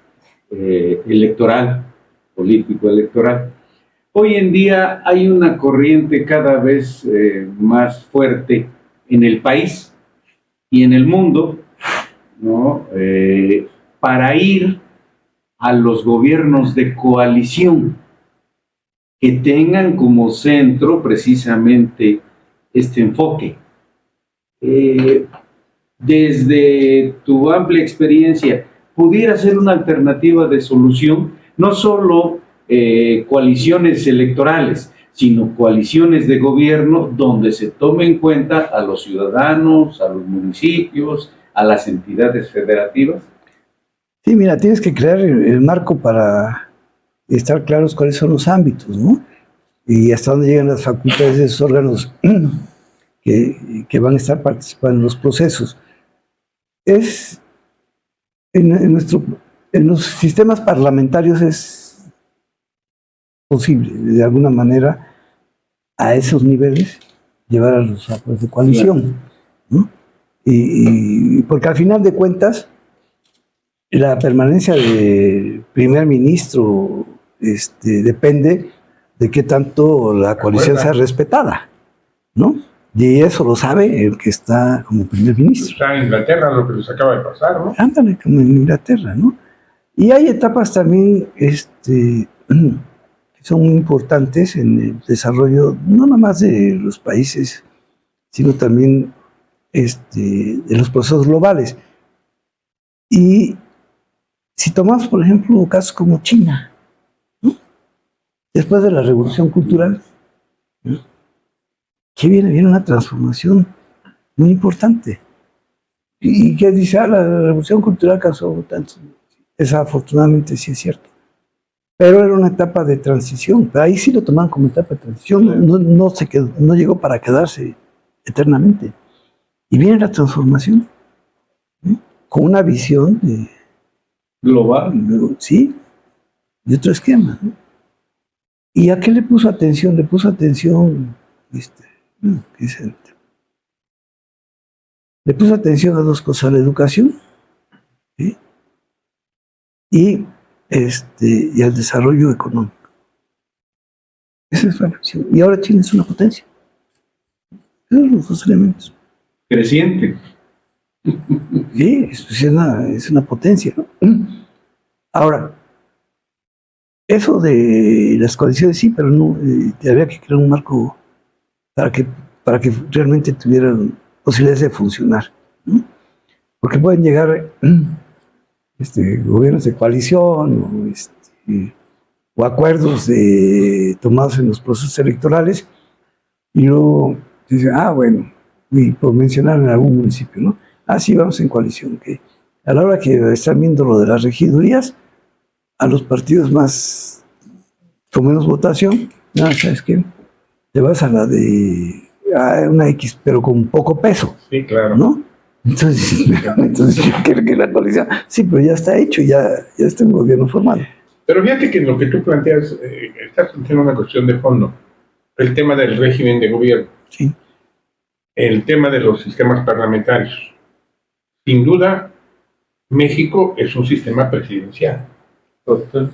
electoral, político electoral. Hoy en día hay una corriente cada vez más fuerte en el país y en el mundo, ¿no? Para ir a los gobiernos de coalición que tengan como centro precisamente este enfoque. Desde tu amplia experiencia, ¿pudiera ser una alternativa de solución? No solo coaliciones electorales, sino coaliciones de gobierno donde se tome en cuenta a los ciudadanos, a los municipios, a las entidades federativas. Sí, mira, tienes que crear el marco para estar claros cuáles son los ámbitos, ¿no? Y hasta dónde llegan las facultades de esos órganos que van a estar participando en los procesos. En los sistemas parlamentarios es posible, de alguna manera, a esos niveles, llevar a los acuerdos de coalición, ¿no? Y porque al final de cuentas, la permanencia del primer ministro depende de qué tanto la coalición sea respetada, ¿no? Y eso lo sabe el que está como primer ministro. Está en Inglaterra lo que les acaba de pasar, ¿no? Ándale, como en Inglaterra, ¿no? Y hay etapas también que son muy importantes en el desarrollo, no nada más de los países, sino también de los procesos globales. Y si tomamos, por ejemplo, casos como China, ¿no? Después de la Revolución Cultural, ¿no? Que viene una transformación muy importante. Y que dice, la Revolución Cultural causó tanto. Afortunadamente sí es cierto. Pero era una etapa de transición. Pero ahí sí lo tomaban como etapa de transición. No llegó para quedarse eternamente. Y viene la transformación, ¿no? Con una visión global, sí, de otro esquema, ¿no? ¿Y a qué le puso atención? Le puso atención, le puso atención a dos cosas: la educación, ¿sí? Y al desarrollo económico. Esa es la visión. Y ahora China es una potencia. Esos son los dos elementos. Creciente. Sí, es una potencia, ¿no? Ahora, eso de las coaliciones sí, pero no, habría que crear un marco para que realmente tuvieran posibilidades de funcionar, ¿no? Porque pueden llegar gobiernos de coalición o acuerdos tomados en los procesos electorales y luego dicen, bueno, y por mencionar en algún municipio, ¿no? Sí, vamos en coalición, que a la hora que están viendo lo de las regidurías, a los partidos más con menos votación, ¿sabes qué? Te vas a la de una X, pero con poco peso. Sí, claro. ¿No? Entonces yo quiero que la coalición, sí, pero ya está hecho, ya está un gobierno formado. Pero fíjate que en lo que tú planteas, estás planteando una cuestión de fondo. El tema del régimen de gobierno. Sí. El tema de los sistemas parlamentarios. Sin duda, México es un sistema presidencial. Total.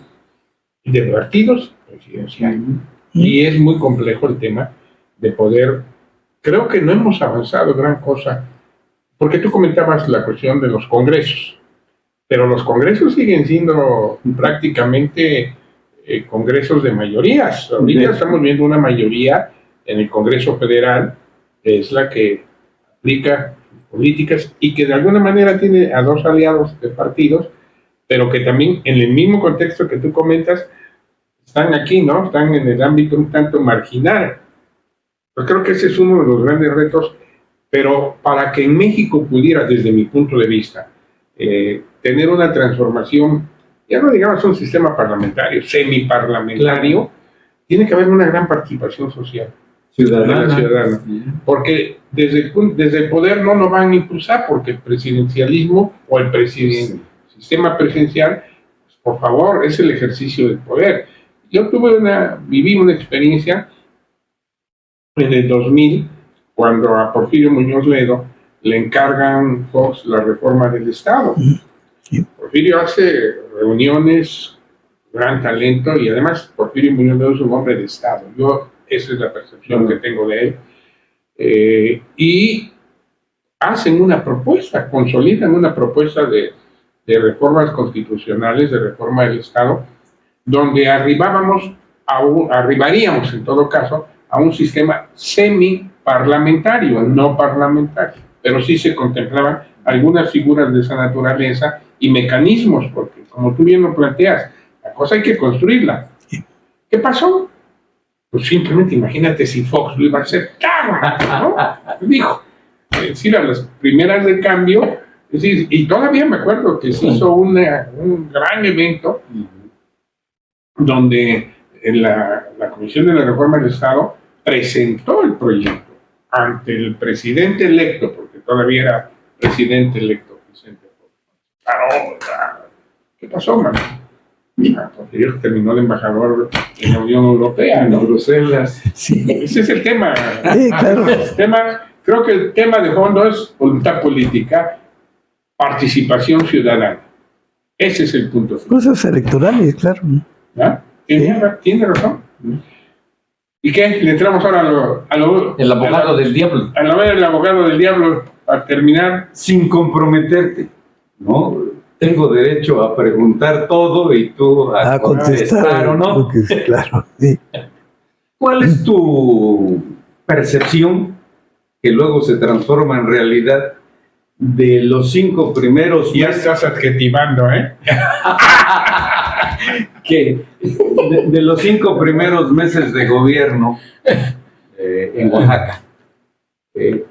De partidos presidencial. Y es muy complejo el tema de poder. Creo que no hemos avanzado gran cosa, porque tú comentabas la cuestión de los congresos, pero los congresos siguen siendo prácticamente congresos de mayorías. Ahorita estamos viendo una mayoría en el Congreso Federal, que es la que aplica políticas y que de alguna manera tiene a dos aliados de partidos, pero que también en el mismo contexto que tú comentas, están aquí, ¿no? Están en el ámbito un tanto marginal. Pues creo que ese es uno de los grandes retos, pero para que en México pudiera, desde mi punto de vista, tener una transformación, ya no digamos un sistema parlamentario, semiparlamentario, tiene que haber una gran participación social. Ciudadana. Porque desde el poder no lo van a impulsar, porque el presidencialismo o el sistema presidencial, pues, por favor, es el ejercicio del poder. Yo viví una experiencia en el 2000, cuando a Porfirio Muñoz Ledo le encargan Fox la reforma del Estado. Sí. Porfirio hace reuniones, gran talento, y además Porfirio Muñoz Ledo es un hombre de Estado. Esa es la percepción que tengo de él. Y hacen una propuesta, consolidan una propuesta de reformas constitucionales, de reforma del Estado, donde arribaríamos en todo caso a un sistema semiparlamentario, no parlamentario, pero sí se contemplaban algunas figuras de esa naturaleza y mecanismos, porque como tú bien lo planteas, la cosa hay que construirla. ¿Qué pasó? Pues simplemente imagínate si Fox lo iba a hacer, ¿no? Dijo, es decir, a las primeras de cambio, es decir, y todavía me acuerdo que se hizo un gran evento donde la Comisión de la Reforma del Estado presentó el proyecto ante el presidente electo, porque todavía era presidente electo, Vicente Fox. ¿Qué pasó, mano? Porque terminó de embajador en la Unión Europea, ¿no? Bruselas. Sí. Ese es el tema. Sí, claro. Creo que el tema de fondo es voluntad política, participación ciudadana. Ese es el punto. Cosas electorales, claro. ¿Ah? ¿Tiene razón? ¿Y qué? ¿Le entramos ahora el abogado del diablo? A la vez el abogado del diablo, para terminar. Sin comprometerte, ¿no? Tengo derecho a preguntar todo y tú a contestar o no. Claro, sí. ¿Cuál es tu percepción, que luego se transforma en realidad, de los 5 primeros ya meses? Ya estás adjetivando, ¿eh? Que de los 5 primeros meses de gobierno en Oaxaca,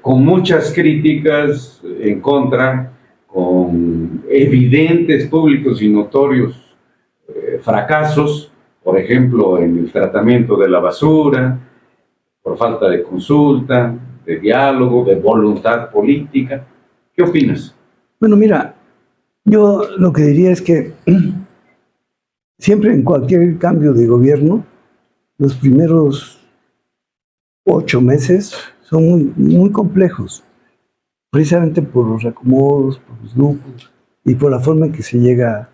con muchas críticas en contra, con evidentes, públicos y notorios fracasos, por ejemplo, en el tratamiento de la basura, por falta de consulta, de diálogo, de voluntad política. ¿Qué opinas? Bueno, mira, yo lo que diría es que siempre en cualquier cambio de gobierno, los primeros 8 meses son muy, muy complejos, precisamente por los reacomodos, por los grupos y por la forma en que se llega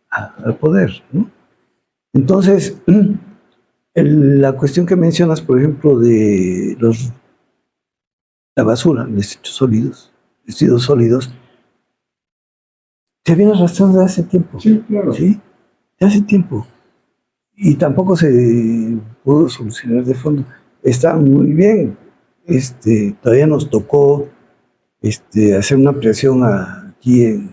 al poder, ¿no? Entonces, La cuestión que mencionas, por ejemplo, de la basura, residuos sólidos, se viene arrastrando de hace tiempo. Sí, claro. ¿Sí? De hace tiempo. Y tampoco se pudo solucionar de fondo. Está muy bien. Todavía nos tocó hacer una ampliación aquí en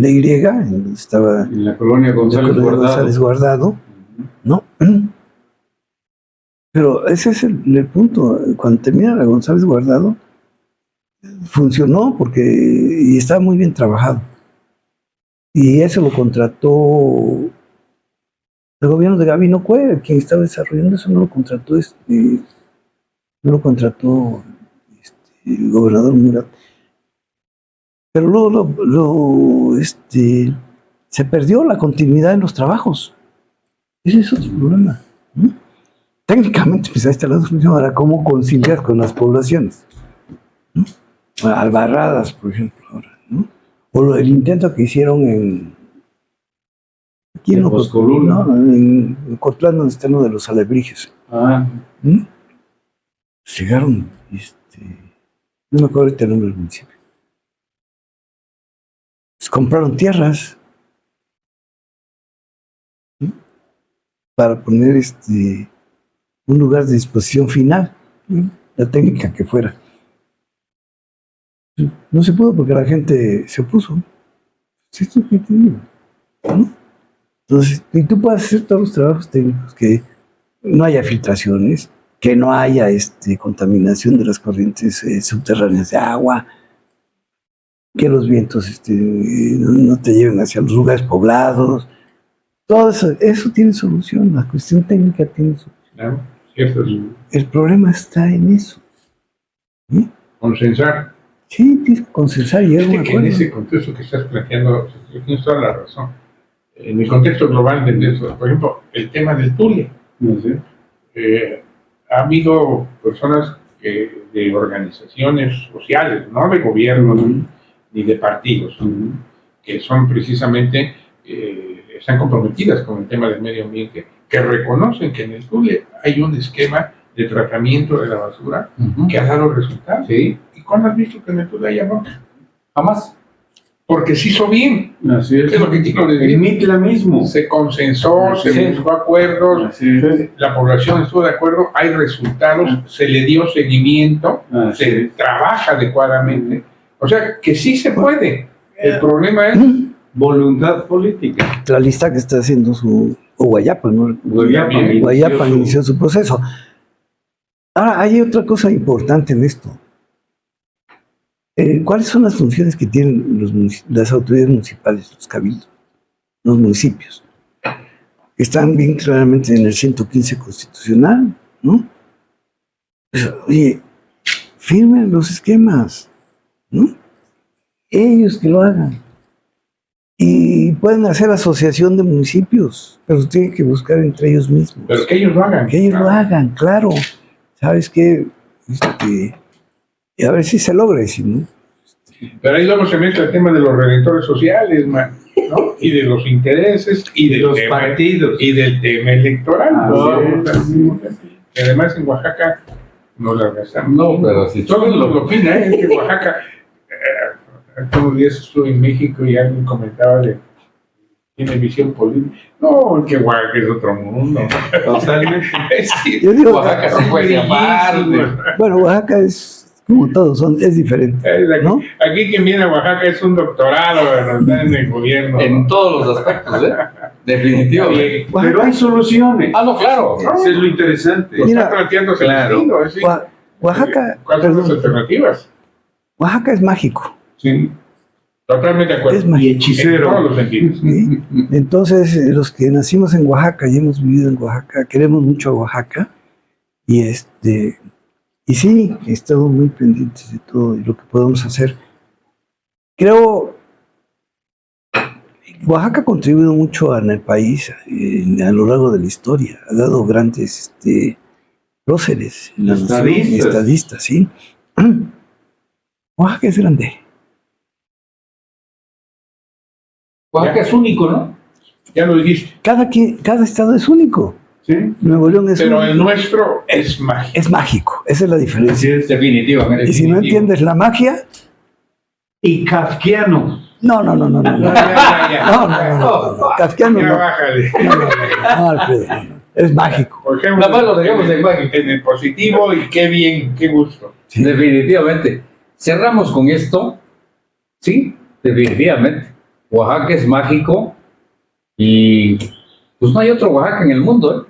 la Y, donde estaba En la colonia González Guardado, ¿no? Pero ese es el punto. Cuando termina la González Guardado, funcionó y estaba muy bien trabajado. Y eso lo contrató el gobierno de Gabino Cue, quien estaba desarrollando eso, no lo contrató el gobernador Murat. Pero luego se perdió la continuidad en los trabajos. Ese es otro problema, ¿no? Técnicamente, pues a este lado funciona cómo conciliar con las poblaciones, ¿no? Albarradas, por ejemplo, ahora, ¿no? O el intento que hicieron aquí en Ocotlán, donde está uno de los alebrijes. Llegaron, no me acuerdo ahorita el nombre del municipio. Pues compraron tierras, ¿no? Para poner un lugar de disposición final, ¿no? La técnica que fuera. No se pudo porque la gente se opuso. ¿Esto qué te digo? ¿No? Entonces, y tú puedes hacer todos los trabajos técnicos, que no haya filtraciones, que no haya contaminación de las corrientes subterráneas de agua, que los vientos no te lleven hacia los lugares poblados. Todo eso tiene solución, la cuestión técnica tiene solución. Claro, cierto. El problema está en eso. ¿Sí? Consensar. Sí, tienes que consensar y llegar a un acuerdo. En ese contexto que estás planteando, tienes toda la razón. En el contexto global de eso, por ejemplo, el tema del Tule. Ha habido personas de organizaciones sociales, no de gobierno ni de partidos, que son precisamente, están comprometidas con el tema del medio ambiente, que reconocen que en el Tule hay un esquema de tratamiento de la basura que ha dado resultados. Sí. ¿Y cuándo has visto que en el Tule haya bronca? Jamás. Porque se hizo bien. Así es. Es lo que quiero decir. En Mitla mismo. Se consensó, se buscó acuerdos, la población estuvo de acuerdo, hay resultados, se le dio seguimiento, se trabaja adecuadamente. O sea, que sí se puede. El problema es voluntad política. La lista que está haciendo Guayapa, ¿no? Guayapa inició su proceso. Ahora, hay otra cosa importante en esto. ¿Cuáles son las funciones que tienen las autoridades municipales, los cabildos, los municipios? Están bien claramente en el 115 constitucional, ¿no? Pues, oye, firmen los esquemas, ¿no? Ellos que lo hagan. Y pueden hacer asociación de municipios, pero tienen que buscar entre ellos mismos. Pero que ellos lo hagan. Que ellos lo hagan, claro. ¿Sabes qué? Y a ver si se logra decir, ¿no? Pero ahí luego se mezcla el tema de los redentores sociales, ¿no? Y de los intereses, y de los partidos. Y del tema electoral. Que además en Oaxaca no la gastamos. No, pero si todo el mundo lo opina, es que Oaxaca, hace unos días estuve en México y alguien comentaba tiene visión política. No, que Oaxaca es otro mundo. Totalmente. Yo digo, Oaxaca se puede llamar. Bueno, Oaxaca es como todos, es diferente, ¿no? Aquí quien viene a Oaxaca es un doctorado, ¿verdad? Está en el gobierno. En todos los aspectos, definitivamente. Pero hay soluciones. No, claro. Eso es lo interesante. Mira, está planteándose claro. Oaxaca. ¿Cuáles son las alternativas? Oaxaca es mágico. Sí. Totalmente de acuerdo. Es mágico. Y hechicero. En todos los sentidos. ¿Sí? Entonces, los que nacimos en Oaxaca y hemos vivido en Oaxaca, queremos mucho a Oaxaca. Y sí, estamos muy pendientes de todo y lo que podemos hacer. Creo Oaxaca ha contribuido mucho en el país a lo largo de la historia. Ha dado grandes próceres en la nación, estadistas, ¿sí? Oaxaca es grande. Oaxaca es único, ¿no? Ya lo dijiste. Cada estado es único. ¿sí? Nuevo León es Pero el nuestro es mágico. es mágico, esa es la diferencia. Definitivamente. Y si no entiendes la magia, Y kafkiano. no. No, kafkiano Ya no. bájale. No, Alfredo, no. Es mágico. Por ejemplo, Nada más lo dejamos en mágico. en el positivo y qué bien, qué gusto. Sí. Definitivamente. Cerramos con esto. Sí, definitivamente. Oaxaca es mágico y pues no hay otro Oaxaca en el mundo, ¿eh?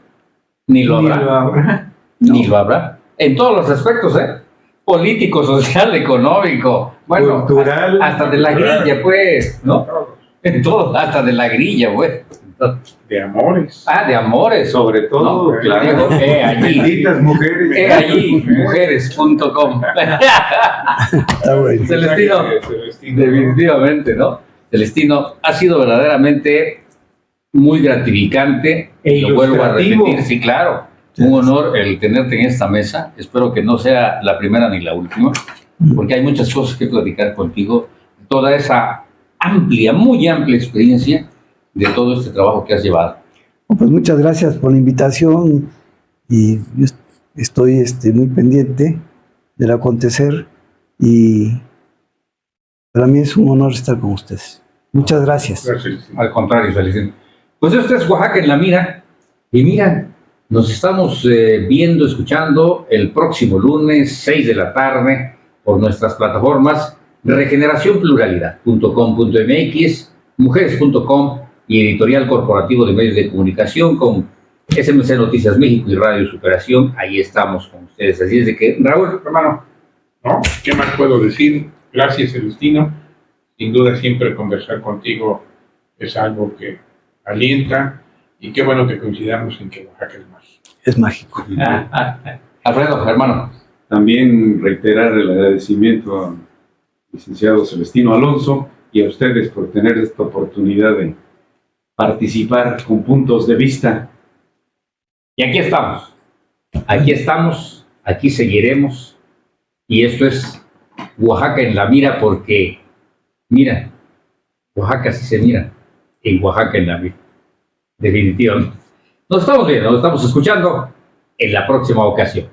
Ni lo habrá. Ni lo habrá. En todos los aspectos, ¿eh? Político, social, económico. Bueno, Cultural. hasta de la grilla, pues, ¿no? En todo, hasta de la grilla, pues. De amores. Ah, de amores. Sobre todo, No, claro. allí. Benditas mujeres. Allí, mujeres.com. Está bueno. Celestino, Celestino. definitivamente, ¿no? Celestino, ha sido verdaderamente muy gratificante. E Lo vuelvo a ilustrativo. repetir, sí, claro. Un honor el tenerte en esta mesa. Espero que no sea la primera ni la última, porque hay muchas cosas que platicar contigo. Toda esa amplia, muy amplia experiencia de todo este trabajo que has llevado. Pues muchas gracias por la invitación y yo estoy muy pendiente del acontecer y para mí es un honor estar con ustedes. Muchas gracias. Gracias, Celestino. Al contrario, Celestino. Pues esto es Oaxaca en la Mira. Y mira, nos estamos viendo, escuchando el próximo lunes, 6 de la tarde, por nuestras plataformas regeneracionpluralidad.com.mx, mujeres.com y Editorial Corporativo de Medios de Comunicación con SMC Noticias México y Radio Superación. Ahí estamos con ustedes. Así es de que, Raúl, hermano. ¿No? ¿Qué más puedo decir? Gracias, Celestino. Sin duda, siempre conversar contigo es algo que alienta y qué bueno que coincidamos en que Oaxaca es mágico. Es mágico. Alfredo, hermano. También reiterar el agradecimiento al licenciado Celestino Alonso y a ustedes por tener esta oportunidad de participar con puntos de vista. Y aquí estamos. Aquí estamos, aquí seguiremos. Y esto es Oaxaca en la Mira porque, mira, Oaxaca sí se mira. En Oaxaca en la Mira. Definitivamente. Nos estamos viendo, nos estamos escuchando en la próxima ocasión.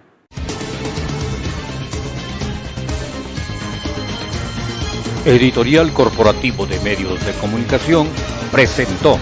Editorial Corporativo de Medios de Comunicación presentó